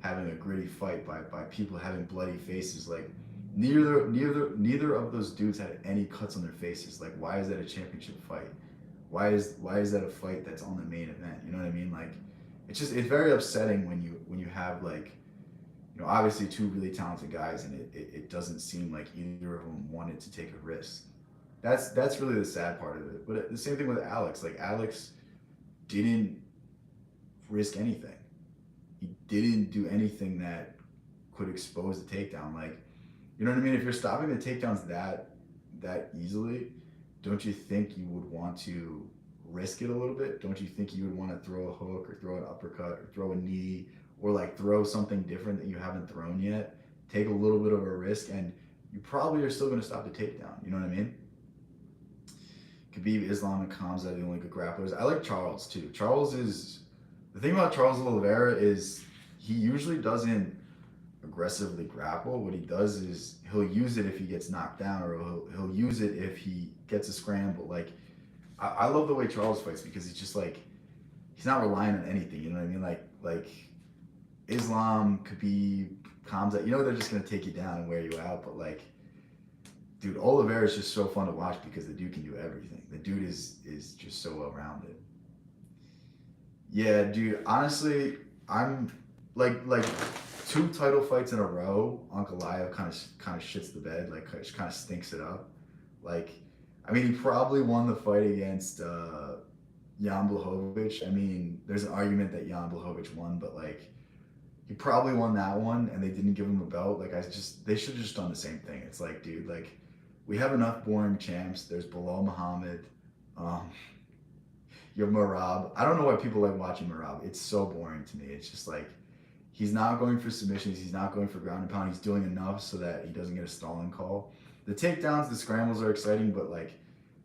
having a gritty fight, by people having bloody faces. Like, neither of those dudes had any cuts on their faces. Like, why is that a championship fight? Why is that a fight that's on the main event? You know what I mean? Like, it's very upsetting when you have, like, you know, obviously two really talented guys, and it doesn't seem like either of them wanted to take a risk. That's really the sad part of it. But the same thing with Alex. Like, Alex didn't risk anything. He didn't do anything that could expose the takedown. Like, you know what I mean? If you're stopping the takedowns that easily, don't you think you would want to risk it a little bit? Don't you think you would want to throw a hook or throw an uppercut or throw a knee, or like throw something different that you haven't thrown yet? Take a little bit of a risk, and you probably are still going to stop the takedown. You know what I mean? Khabib, Islam, and Khamzat are the only good grapplers. I like Charles too. The thing about Charles Oliveira is he usually doesn't aggressively grapple. What he does is he'll use it if he gets knocked down, or he'll use it if he gets a scramble. Like, I love the way Charles fights because he's just like he's not relying on anything. You know what I mean? Like Islam, Khabib, Kamzat. You know they're just gonna take you down and wear you out. But like, dude, Oliveira is just so fun to watch because the dude can do everything. The dude is just so well rounded. Yeah, dude. Honestly, I'm like 2 title fights in a row. Ankalaev kind of shits the bed. Like kind of stinks it up. Like, I mean, he probably won the fight against Jan Blachowicz. I mean, there's an argument that Jan Blachowicz won, but like he probably won that one, and they didn't give him a belt. Like they should have just done the same thing. It's like, dude, like we have enough boring champs. There's Bilal Muhammad. Um, you have Marab. I don't know why people like watching Marab. It's so boring to me. It's just like he's not going for submissions. He's not going for ground and pound. He's doing enough so that he doesn't get a stalling call. The takedowns, the scrambles are exciting, but like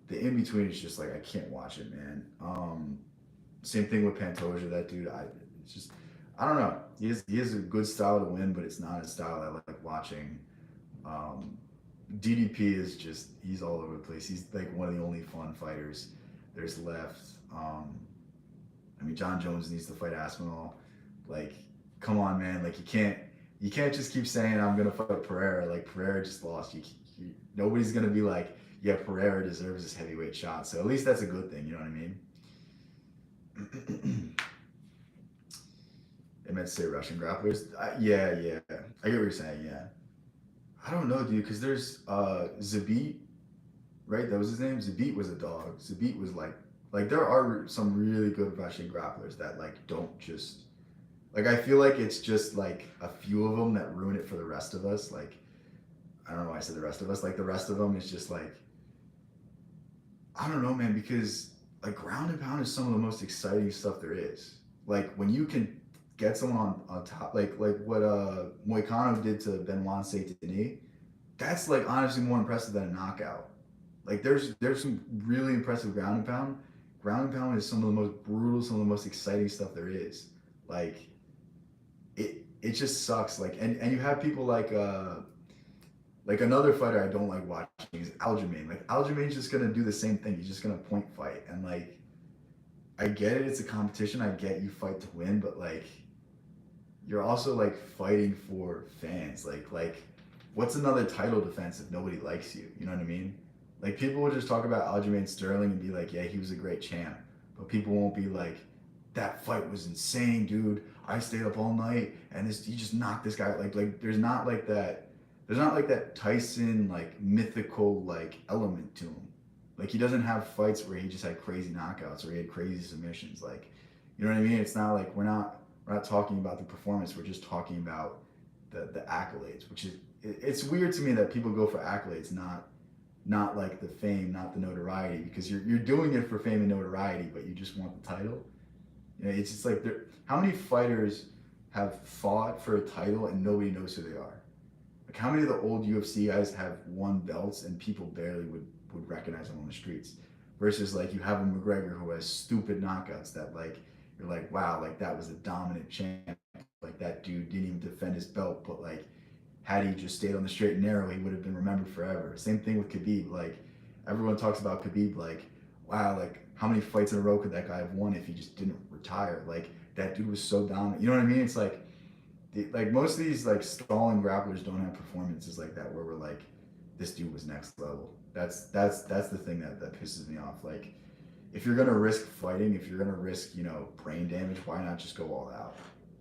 the in between is just like I can't watch it, man. Same thing with Pantoja. That dude, it's just I don't know. He has a good style to win, but it's not a style I like watching. Um, DDP is just he's all over the place. He's like one of the only fun fighters there's left. I mean, John Jones needs to fight Aspinall. Like, come on, man. Like you can't just keep saying I'm gonna fight Pereira. Like Pereira just lost. Nobody's gonna be like, yeah, Pereira deserves this heavyweight shot. So at least that's a good thing. You know what I mean? I meant to say Russian grapplers. Yeah. I get what you're saying. Yeah. I don't know, dude, because there's Zabit, right? That was his name. Zabit was a dog. Zabit was like there are some really good Russian grapplers that like don't just like I feel like it's just like a few of them that ruin it for the rest of us. Like I don't know why I said the rest of us. Like the rest of them is just like I don't know, man, because like ground and pound is some of the most exciting stuff there is. Like when you can get someone on top, like what Moicano did to Benoit Saint Denis, that's like honestly more impressive than a knockout. Like there's some really impressive ground and pound. Ground and pound is some of the most brutal, some of the most exciting stuff there is. Like it just sucks. Like and you have people like another fighter I don't like watching is Aljamain. Like Aljamain's just gonna do the same thing. He's just gonna point fight. And like I get it, it's a competition. I get you fight to win, but like you're also like fighting for fans. Like what's another title defense if nobody likes you? You know what I mean? Like people will just talk about Aljamain Sterling and be like, yeah, he was a great champ. But people won't be like, that fight was insane, dude. I stayed up all night and he just knocked this guy. Like there's not like that Tyson like mythical like element to him. Like he doesn't have fights where he just had crazy knockouts or he had crazy submissions. Like, you know what I mean? It's not like we're not talking about the performance. We're just talking about the accolades, which is it's weird to me that people go for accolades, not like the fame, not the notoriety, because you're doing it for fame and notoriety, but you just want the title. You know, it's just like how many fighters have fought for a title and nobody knows who they are? Like how many of the old UFC guys have won belts and people barely would recognize them on the streets? Versus like you have a McGregor who has stupid knockouts that like you're like, wow, like that was a dominant champ. Like that dude didn't even defend his belt, but like had he just stayed on the straight and narrow, he would have been remembered forever. Same thing with Khabib. Like everyone talks about Khabib, like wow, like how many fights in a row could that guy have won if he just didn't retire? Like that dude was so dominant. You know what I mean? It's like most of these like stalling grapplers don't have performances like that where we're like, this dude was next level. That's the thing that pisses me off. Like if you're gonna risk fighting, if you're gonna risk brain damage, why not just go all out?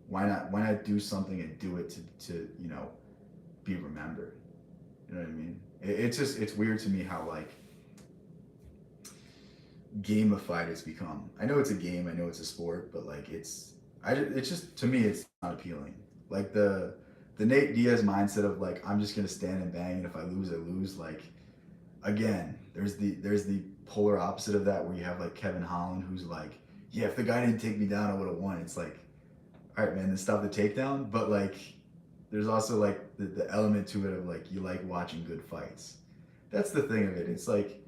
Why not do something and do it to be remembered? You know what I mean? It's weird to me how like gamified it's become. I know it's a game, I know it's a sport, but like it's just to me it's not appealing. Like the Nate Diaz mindset of like I'm just gonna stand and bang, and if I lose, I lose. Like again, there's the polar opposite of that where you have like Kevin Holland who's like, yeah, if the guy didn't take me down, I would have won. It's like, all right, man, then stop the takedown. But like, there's also like the element to it of like you like watching good fights. That's the thing of it. It's like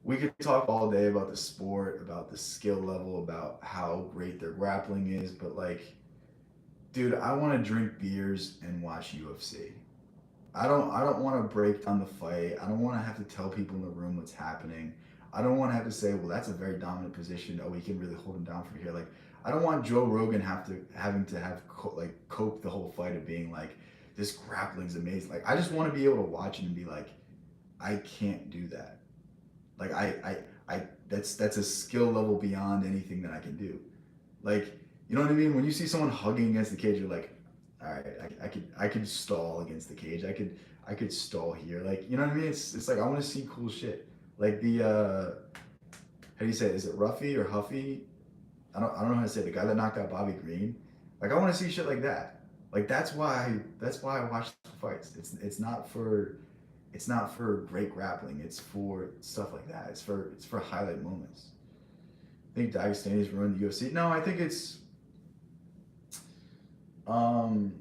we could talk all day about the sport, about the skill level, about how great their grappling is, but like, dude, I want to drink beers and watch UFC. I don't want to break down the fight. I don't want to have to tell people in the room what's happening. I don't want to have to say, well, that's a very dominant position. Oh, he can really hold him down from here. Like, I don't want Joe Rogan having to have like cope the whole fight of being like, this grappling's amazing. Like, I just want to be able to watch it and be like, I can't do that. Like, that's a skill level beyond anything that I can do. Like, you know what I mean? When you see someone hugging against the cage, you're like, all right, I could stall against the cage. I could stall here. Like, you know what I mean? It's like I want to see cool shit. Like the how do you say it? Is it Ruffy or Huffy? I don't know how to say it. The guy that knocked out Bobby Green. Like, I want to see shit like that. Like, that's why I watch the fights. It's not for great grappling. It's for stuff like that. It's for highlight moments. I think Dagestani's ruined the UFC. No, I think it's um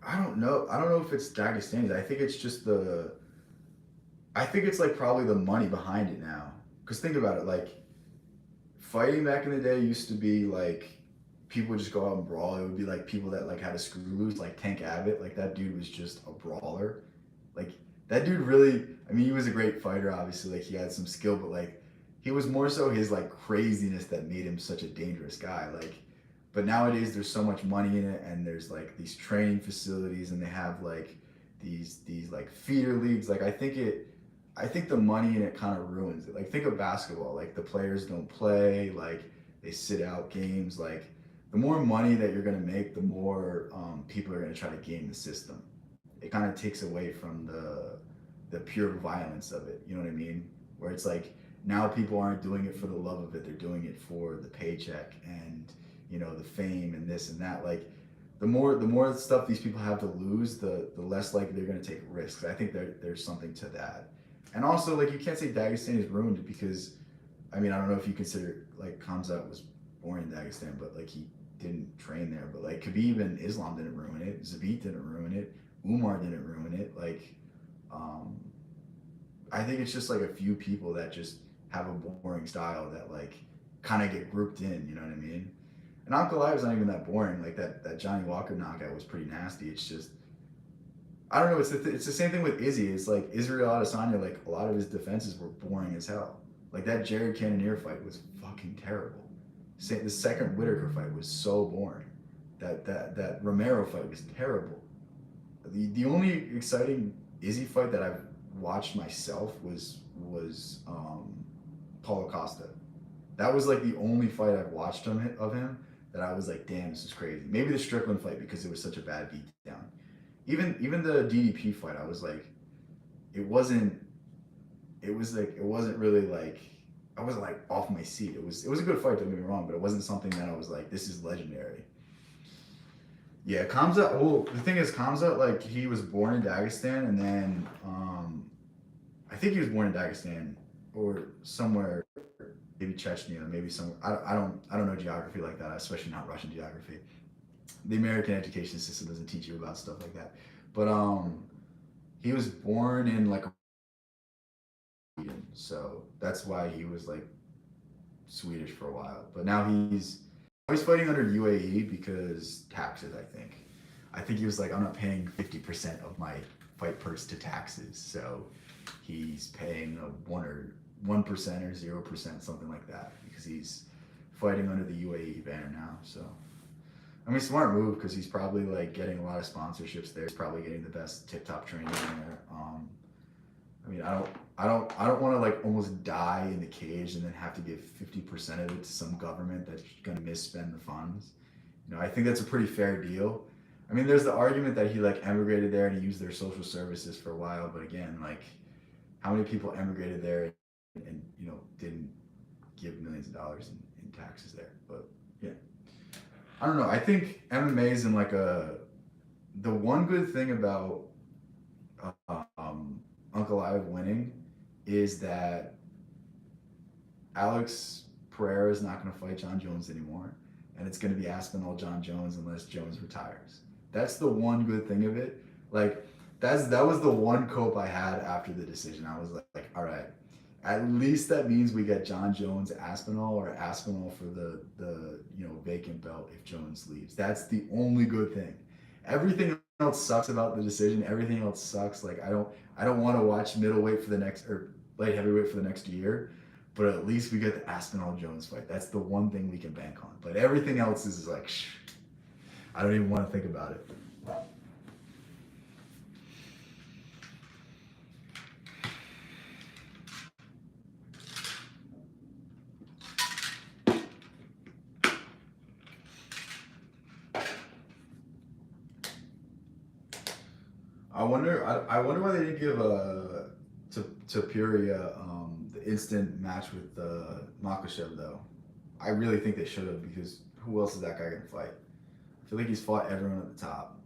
I don't know. I don't know if it's Dagestani's. I think it's just the. I think it's like probably the money behind it now. Cause think about it, like fighting back in the day used to be like people would just go out and brawl. It would be like people that like had a screw loose, like Tank Abbott. Like that dude was just a brawler. Like that dude really. I mean, he was a great fighter. Obviously, like he had some skill, but like he was more so his like craziness that made him such a dangerous guy. Like, but nowadays there's so much money in it, and there's like these training facilities, and they have like these like feeder leagues. Like I think the money in it kind of ruins it. Like think of basketball. Like the players don't play. Like they sit out games. Like the more money that you're gonna make, the more people are gonna try to game the system. It kind of takes away from the pure violence of it. You know what I mean? Where it's like now people aren't doing it for the love of it. They're doing it for the paycheck and the fame and this and that. Like the more stuff these people have to lose, the less likely they're going to take risks. I think there's something to that. And also, like, you can't say Dagestan is ruined because, I mean, I don't know if you consider like Kamzat was born in Dagestan, but like he didn't train there. But like Khabib and Islam didn't ruin it. Zabit didn't ruin it. Umar didn't ruin it. Like, um, I think it's just like a few people that just have a boring style that like kind of get grouped in. You know what I mean? And Ankalaev's not even that boring. Like that Johnny Walker knockout was pretty nasty. It's just I don't know. It's the same thing with Izzy. It's like Israel Adesanya. Like a lot of his defenses were boring as hell. Like that Jared Cannonier fight was fucking terrible. The second Whitaker fight was so boring. That Romero fight was terrible. The only exciting Izzy fight that I've watched myself was Paulo Costa. That was like the only fight I've watched of him that I was like, damn, this is crazy. Maybe the Strickland fight because it was such a bad beatdown. Even the DDP fight, I was like, it wasn't. It wasn't really like I wasn't like off my seat. It was a good fight. Don't get me wrong, but it wasn't something that I was like, this is legendary. Yeah, Kamza. Well, the thing is, Kamza, like he was born in Dagestan, and then I think he was born in Dagestan or somewhere, maybe Chechnya, maybe somewhere. I don't know geography like that, especially not Russian geography. The American education system doesn't teach you about stuff like that. But he was born in like Sweden, so that's why he was like Swedish for a while. But now he's fighting under UAE because taxes. I think he was like, I'm not paying 50% of my fight purse to taxes, so he's paying a 1% or 0%, something like that, because he's fighting under the UAE banner now. So I mean, smart move because he's probably like getting a lot of sponsorships there. He's probably getting the best tip-top training there. I mean, I don't want to like almost die in the cage and then have to give 50% of it to some government that's gonna misspend the funds. I think that's a pretty fair deal. I mean, there's the argument that he like emigrated there and he used their social services for a while, but again, like, how many people emigrated there and didn't give millions of dollars in taxes there? But yeah, I don't know. I think MMA is in like the one good thing about Uncle Ive winning is that Alex Pereira is not going to fight John Jones anymore, and it's going to be Aspinall John Jones unless Jones retires. That's the one good thing of it. Like that was the one cope I had after the decision. I was like, all right, at least that means we get John Jones Aspinall or Aspinall for the vacant belt if Jones leaves. That's the only good thing. Everything else sucks about the decision. Everything else sucks. Like I don't want to watch middleweight for the next, or light heavyweight for the next year. But at least we get the Aspinall Jones fight. That's the one thing we can bank on. But everything else is like, I don't even want to think about it. I wonder why they didn't give to Puria the instant match with Makhachev though. I really think they should have, because who else is that guy gonna fight? I feel like he's fought everyone at the top.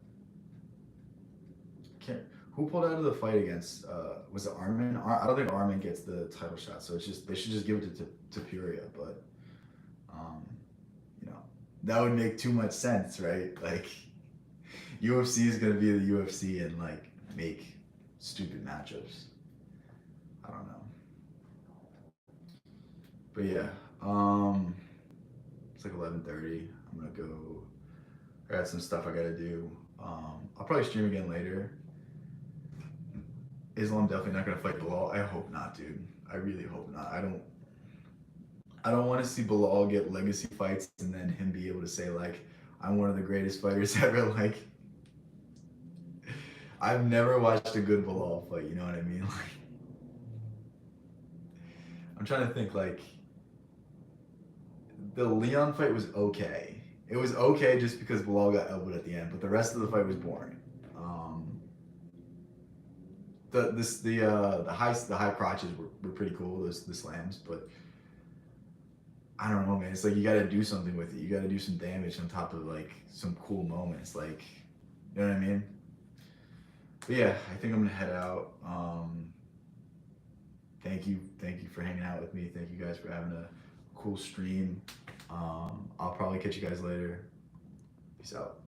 Can't, who pulled out of the fight against? Was it Armin? I don't think Armin gets the title shot, so it's just they should just give it to Puria. But um, you know, that would make too much sense, right? Like UFC is gonna be the UFC and like make stupid matchups. I don't know, but yeah, it's like 11:30. I'm gonna go. I got some stuff I gotta do. I'll probably stream again later. Islam definitely not gonna fight Bilal. I hope not, dude. I really hope not. I don't want to see Bilal get legacy fights and then him be able to say like, I'm one of the greatest fighters ever. Like, I've never watched a good Bilal fight. You know what I mean? Like, I'm trying to think. Like, the Leon fight was okay. It was okay just because Bilal got elbowed at the end, but the rest of the fight was boring. The high crotches were pretty cool. The slams, but I don't know, man. It's like you got to do something with it. You got to do some damage on top of like some cool moments. Like, you know what I mean? But yeah, I think I'm gonna head out. Thank you for hanging out with me. Thank you guys for having a cool stream. I'll probably catch you guys later. Peace out.